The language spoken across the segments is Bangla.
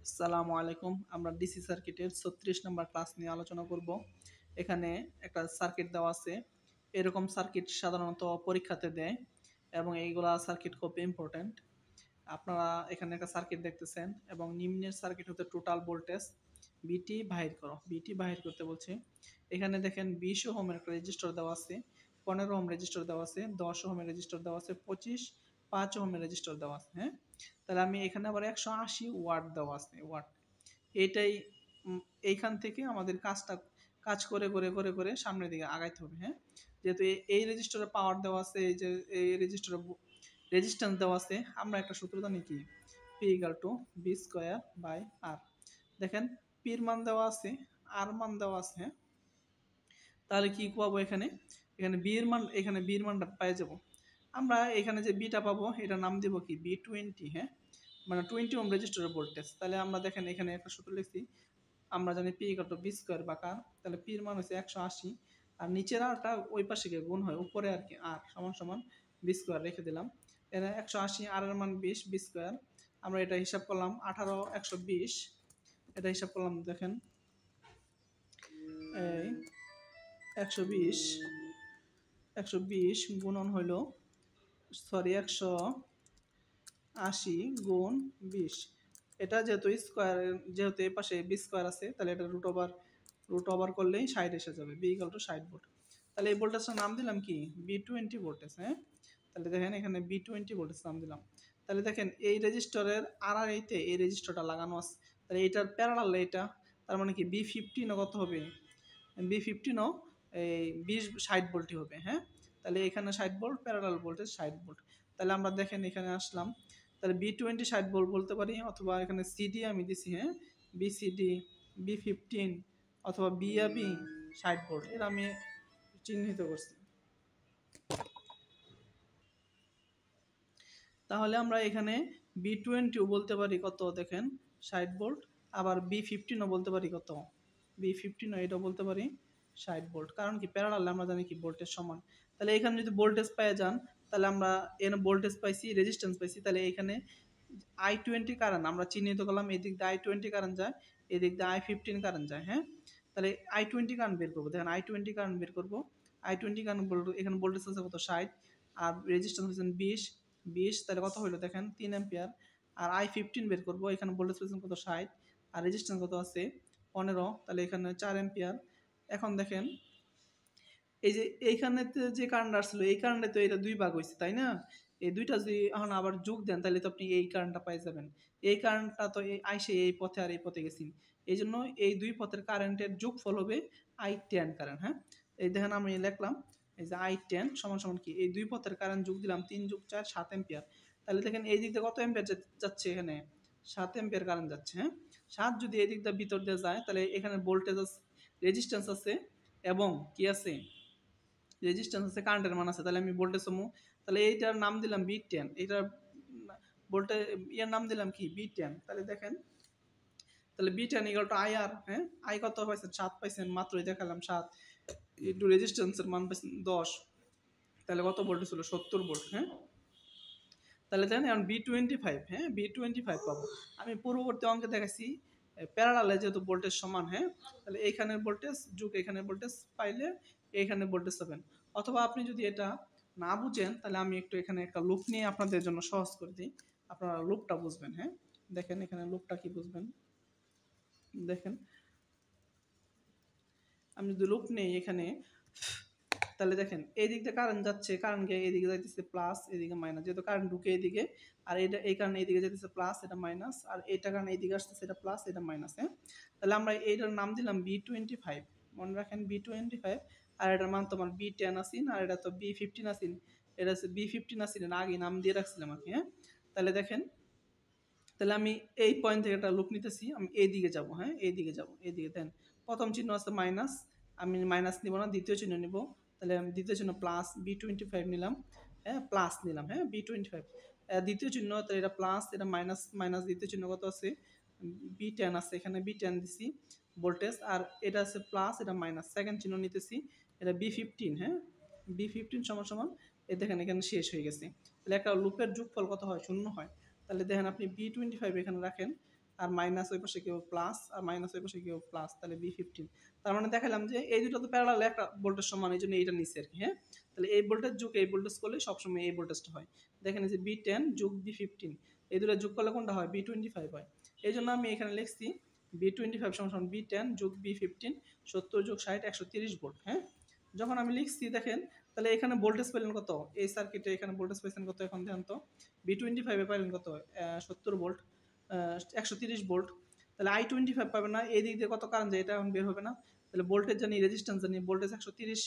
আসসালামু আলাইকুম। আমরা ডিসি সার্কিটের ৩৬ নম্বর ক্লাস নিয়ে আলোচনা করব। এখানে একটা সার্কিট দেওয়া আছে। এরকম সার্কিট সাধারণত পরীক্ষাতে দেয় এবং এইগুলা সার্কিট খুব ইম্পর্ট্যান্ট। আপনারা এখানে একটা সার্কিট দেখতেছেন এবং নিম্নের সার্কিট হতে টোটাল ভোল্টেজ বিটি বাহির করো। বিটি বাহির করতে বলছে। এখানে দেখেন ২০ ওহমের একটা রেজিস্টার দেওয়া আছে, ১৫ ওহম রেজিস্টার দেওয়া আছে, ১০ ওহমের রেজিস্টার দেওয়া আছে, ২৫, ৫ ওহমের রেজিস্টার দেওয়া আছে। হ্যাঁ, তাহলে আমি এখানে আবার ১৮০ ওয়াট দেওয়া আছে, ওয়াট। এটাই এইখান থেকে আমাদের কাজ করে করে করে করে সামনের দিকে আগাইতে হবে। হ্যাঁ, যেহেতু এই রেজিস্টারে পাওয়ার দেওয়া আছে, এই যে এই রেজিস্টারে রেজিস্ট্যান্স দেওয়া আছে, আমরা একটা সূত্র জানি কি, P equal to B square by R. দেখেন পির মান দেওয়া আছে, আর মান দেওয়া আছে। হ্যাঁ, তাহলে কি পাবো এখানে, এখানে বির মানটা পেয়ে যাব আমরা। এখানে যে বিটা পাবো এটা নাম দিব কি, বি20। হ্যাঁ, মানে 20 ওহম রেজিস্টারের ভোল্টেজ। তাহলে আমরা দেখেন এখানে একটা সূত্র লিখছি, আমরা জানি P equal to B square বা কার। তাহলে পির মান হচ্ছে ১৮০, আর নিচের আরটা ওই পাশে গিয়ে গুণ হয়, উপরে আর কি আর সমান সমান বি স্কোয়ার রেখে দিলাম। এখানে ১৮০, আর এর মান ২০, বি স্কোয়ার। আমরা এটা হিসাব করলাম 18 120, এটা হিসাব করলাম। দেখেন এই ১২০ গুণন হইল, সরি ১৮০ গুণ ২০। এটা যেহেতু স্কোয়ার, যেহেতু এই পাশে বি স্কোয়ার আছে, তাহলে এটা রুট ওভার করলেই ৬০ এসে যাবে, বি ইকাল টু ৬০ ভোল্ট। তাহলে এই ভোল্টেজটার নাম দিলাম কি, বি20 ভোল্টেজ। হ্যাঁ, তাহলে দেখেন এখানে বি20 ভোল্টেজ নাম দিলাম। তাহলে দেখেন এই রেজিস্টরের আর এইতে এই রেজিস্টারটা লাগানো আছে, তাহলে এইটার প্যারালাল এটা, তার মানে কি বি15ও কত হবে, বি15ও এই 60 ভোল্টই হবে। হ্যাঁ, তাহলে এখানে 60 ভোল্ট, প্যারালাল ভোল্টেজ 60 ভোল্ট। তাহলে আমরা দেখেন এখানে আসলাম, তাহলে বি20 60 ভোল্ট বলতে পারি, অথবা এখানে সিডি আমি দিছি। হ্যাঁ, বিসিডি, বি15, অথবা বিআবি 60 ভোল্ট, এর আমি চিহ্নিত করছি। তাহলে আমরা এখানে বি20ও বলতে পারি কত, দেখেন 60 ভোল্ট। আবার বি15ও বলতে পারি কত, বি15ও এটা বলতে পারি 60 ভোল্ট। কারণ কি, প্যারালাল আমরা জানি কি ভোল্টেজ সমান। তাহলে এখানে যদি ভোল্টেজ পেয়ে যান, তাহলে আমরা এখানে ভোল্টেজ পাইছি, রেজিস্ট্যান্স পাইছি। তাহলে এখানে I20 কারেন্ট আমরা চিহ্নিত করলাম, এদিক দিয়ে I20 কারেন্ট যায়, এদিক দিয়ে I15 কারেন্ট যায়। হ্যাঁ, তাহলে I20 কারেন্ট বের করবো। দেখেন I20 কারেন্ট বের করবো, I20 কারেন্ট এখানে ভোল্টেজ আছে কত, 60, আর রেজিস্ট্যান্স হচ্ছেন 20, তাহলে কত হলো দেখেন 3 অ্যাম্পিয়ার। আর I15 বের করবো, এখানে ভোল্টেজ পেয়েছেন কত, 60, আর রেজিস্ট্যান্স কত আছে 15, তাহলে এখানে 4 অ্যাম্পিয়ার। এখন দেখেন এই যে এইখানে যে কারেন্ট আসছিল, এই কারেন্টে তো এটা দুই ভাগ হয়েছে, তাই না? এই দুইটা যদি এখন আবার যোগ দেন, তাহলে তো আপনি এই কারেন্টটা পাই যাবেন। এই কারেন্টটা তো আইসে এই পথে আর এই পথে গেছি, এই জন্য এই দুই পথের কারেন্টের যোগফল হবে I10 কারেন্ট। হ্যাঁ, এই দেখেন আমি লিখলাম, এই যে I10 সমান সমান কি, এই দুই পথের কারেন্ট যোগ দিলাম, 3 যোগ 4 7 অ্যাম্পিয়ার। তাহলে দেখেন এই দিক দিয়ে কত অ্যাম্পিয়ার যাচ্ছে, এখানে 7 অ্যাম্পিয়ার কারেন্ট যাচ্ছে। হ্যাঁ, 7 যদি এই দিক দিয়ে ভিতর দিয়ে যায়, তাহলে এখানে ভোল্টেজ আছে, রেজিস্ট্যান্স আছে, এবং কি আছে, রেজিস্ট্যান্স আছে, কারেন্টের মান আছে। তাহলে আমি ভোল্টেজ সমু, তাহলে এইটার নাম দিলাম বি10, এইটার ভোল্টেজ ইয়ার নাম দিলাম কি, বি10। তাহলে দেখেন, তাহলে বি10 ইকুয়াল টু আই আর। হ্যাঁ, আই কত পাইছেন, 7 পাইছেন, মাত্রই দেখালাম 7, একটু রেজিস্ট্যান্সের মান পাইছেন 10, তাহলে কত ভোল্টেজ ছিল, 70 ভোল্ট। হ্যাঁ, তাহলে দেখেন এখন বি25, হ্যাঁ বি25 পাবো। আমি পূর্ববর্তী অঙ্কে দেখাচ্ছি প্যারালালে যেহেতু ভোল্টেজ সমান। হ্যাঁ, তাহলে এইখানের ভোল্টেজ যোগ এখানের ভোল্টেজ পাইলে এইখানে ভোল্টেজ পাবেন। অথবা আপনি যদি এটা না বুঝেন, তাহলে আমি একটু এখানে একটা লুপ নিয়ে আপনাদের জন্য সহজ করে দিই, আপনারা লুপটা বুঝবেন। হ্যাঁ, দেখেন এখানে লুপটা কি বুঝবেন, দেখেন আমি যদি লুপ নেই এখানে, তাহলে দেখেন এই দিক দিয়ে কারেন্ট যাচ্ছে, কারেন্ট গিয়ে এইদিকে যাইতেছে প্লাস, এদিকে মাইনাস, যেহেতু কারেন্ট ঢুকে এইদিকে, আর এটা এই কারণে এইদিকে যাইতেছে প্লাস, এটা মাইনাস, আর এটা কারণে এইদিকে আসতেছে, এটা প্লাস, এটা মাইনাস। হ্যাঁ, তাহলে আমরা এইটার নাম দিলাম বি25, মনে রাখেন বি25। আর এটার মান তোমার বি10 আসিন, আর এটা তো বি15 আসিন, এটা হচ্ছে বি15 আসিন, আগে নাম দিয়ে রাখছিলাম আর কি। হ্যাঁ, তাহলে দেখেন, তাহলে আমি এই পয়েন্ট থেকে একটা লুপ নিতেছি, আমি এইদিকে যাব। হ্যাঁ, এইদিকে যাব, এইদিকে দেন প্রথম চিহ্ন আছে মাইনাস, আমি মাইনাস নিব না, দ্বিতীয় চিহ্ন নিব। তাহলে আমি দ্বিতীয় চিহ্ন প্লাস বি25 নিলাম। হ্যাঁ, প্লাস নিলাম। হ্যাঁ, বি25 দ্বিতীয় চিহ্ন, তাহলে এটা প্লাস, এটা মাইনাস, মাইনাস দ্বিতীয় চিহ্ন কত আছে, বি10 আছে, এখানে বি10 দিছি ভোল্টেজ, আর এটা আছে প্লাস, এটা মাইনাস, সেকেন্ড চিহ্ন নিতেছি, এটা বি15। হ্যাঁ, বি15 সমান সমান, এই দেখেন এখানে শেষ হয়ে গেছে। তাহলে একটা লুপের যোগফল কত হয়, শূন্য হয়। তাহলে দেখেন আপনি বি25 এখানে রাখেন, আর মাইনাস ওই পাশে কেউ প্লাস, আর মাইনাস ওই পাশে কেউ প্লাস, তাহলে B15। তার মানে দেখালাম যে এই দুটো তো প্যারালাল একটা ভোল্টেজ সমান, এই জন্য এইটা নিচ্ছে আর কি। হ্যাঁ, তাহলে এই ভোল্টেজ যোগ এই ভোল্টেজ করলে সবসময় এই ভোল্টেজটা হয়। দেখেন যে B10 যোগ B15, এই দুটো যোগ করলে কোনটা হয়? B25 হয়। এই জন্য আমি এখানে লিখছি B25 সমান B10 যোগ B15, 70 যোগ 60, 130 ভোল্ট। হ্যাঁ, যখন আমি লিখছি দেখেন, তাহলে এখানে ভোল্টেজ পেলেন কত? এই সার্কিটে এখানে ভোল্টেজ পেয়েছেন কত? এখন দেখেন তো, B25 এ পাইলেন কত? 70 ভোল্ট, 130 ভোল্ট। তাহলে I25 পাবে না, এই দিক দিয়ে কত কারেন্ট যায় এটা এখন বের হবে না। তাহলে ভোল্টেজ জানি, রেজিস্ট্যান্স জানি, ভোল্টেজ 130,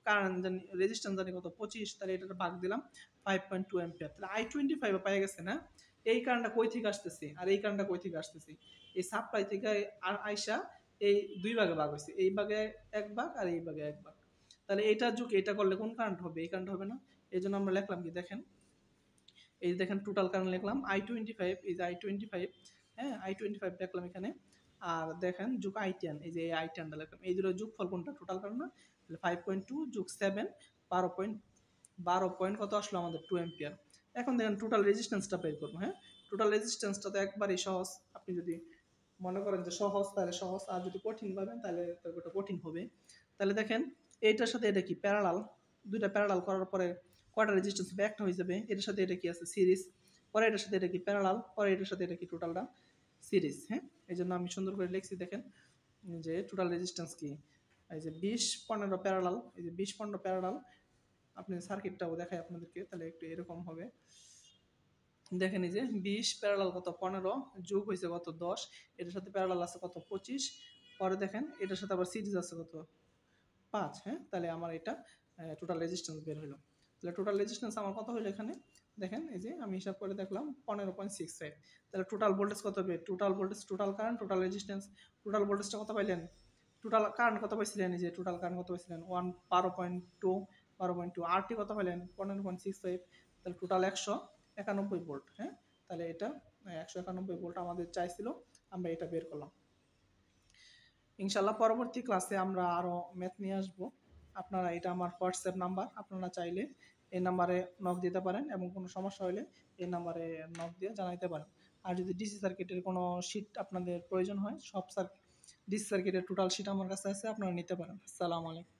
কারেন্ট জানি, রেজিস্ট্যান্স জানি কত? 25, তাহলে এটা ভাগ দিলাম 5.2 অ্যাম্পিয়ার। তাহলে I25 পেয়ে গেছে না। এই কারেন্টটা কই থেকে আসতেছে আর এই কারেন্টটা কই থেকে আসতেছে? এই সাপ্লাই থেকে আইসা এই দুই ভাগে ভাগ হয়েছে, এই ভাগে এক ভাগ আর এই ভাগে এক ভাগ। তাহলে এটা যোগ এটা করলে কোন কারেন্ট হবে? এই কারেন্ট হবে না। এই জন্য আমরা লিখলাম কি দেখেন, এই যে দেখেন টোটাল কারেন্ট লিখলাম I25, এই যে I25, হ্যাঁ I25 দেখলাম এখানে। আর দেখেন যোগ I10, এই যে I10টা লিখলাম। এই দুটো যোগফল কোনটা? টোটাল কারেন্ট না। তাহলে 5.2 যোগ 7, 12 পয়েন্ট কত আসলো আমাদের? 2 অ্যাম্পিয়ার। এখন দেখেন টোটাল রেজিস্ট্যান্সটা বের করবো। হ্যাঁ, টোটাল রেজিস্ট্যান্সটা তো একবারই সহজ। আপনি যদি মনে করেন যে সহজ তাহলে সহজ, আর যদি কঠিন ভাবেন তাহলে ওটা কঠিন হবে। তাহলে দেখেন এইটার সাথে এটা কি প্যারালাল, দুইটা প্যারালাল করার পরে কয়টা রেজিস্ট্যান্স হবে? একটা হয়ে যাবে। এটার সাথে এটা কি আছে? সিরিজ। পরে এটার সাথে এটা কি প্যারালাল, পরে এটার সাথে এটা কি টোটালটা সিরিজ। হ্যাঁ, এই জন্য আমি সুন্দর করে লিখছি দেখেন যে টোটাল রেজিস্ট্যান্স কি, এই যে 20-15 প্যারালাল, এই যে 20-15 প্যারালাল। আপনি সার্কিটটাও দেখাই আপনাদেরকে, তাহলে একটু এরকম হবে। দেখেন এই যে 20 প্যারালাল কত? 15 যোগ হয়েছে কত? 10, এটার সাথে প্যারালাল আছে কত? 25। পরে দেখেন এটার সাথে আবার সিরিজ আছে কত? 5। হ্যাঁ, তাহলে আমার এটা টোটাল রেজিস্ট্যান্স বের হলো। তাহলে টোটাল রেজিস্ট্যান্স আমার কত হলো এখানে? দেখেন এই যে আমি হিসাব করে দেখলাম 15.65। তাহলে টোটাল ভোল্টেজ কত হবে? Total voltage, total current, total resistance, total ভোল্টেজটা কত পাইলেন? টোটাল কারেন্ট কত পাইছিলেন? এই যে টোটাল কারেন্ট কত পাইছিলেন? 12.2, আরটি কত পাইলেন? 15.65। তাহলে টোটাল 191 ভোল্ট। হ্যাঁ, তাহলে এটা 191 ভোল্ট আমাদের চাইছিল, আমরা এটা বের করলাম। ইনশাল্লাহ পরবর্তী ক্লাসে আমরা আরও ম্যাথ নিয়ে আসবো। আপনারা, এটা আমার হোয়াটসঅ্যাপ নাম্বার, আপনারা চাইলে এই নাম্বারে নক দিতে পারেন এবং কোনো সমস্যা হলে এই নাম্বারে নক দিয়ে জানাইতে পারেন। আর যদি ডিসি সার্কিটের কোনো শিট আপনাদের প্রয়োজন হয়, সব ডিসি সার্কিটের টোটাল শিট আমার কাছে আছে, আপনারা নিতে পারেন। আসসালামু আলাইকুম।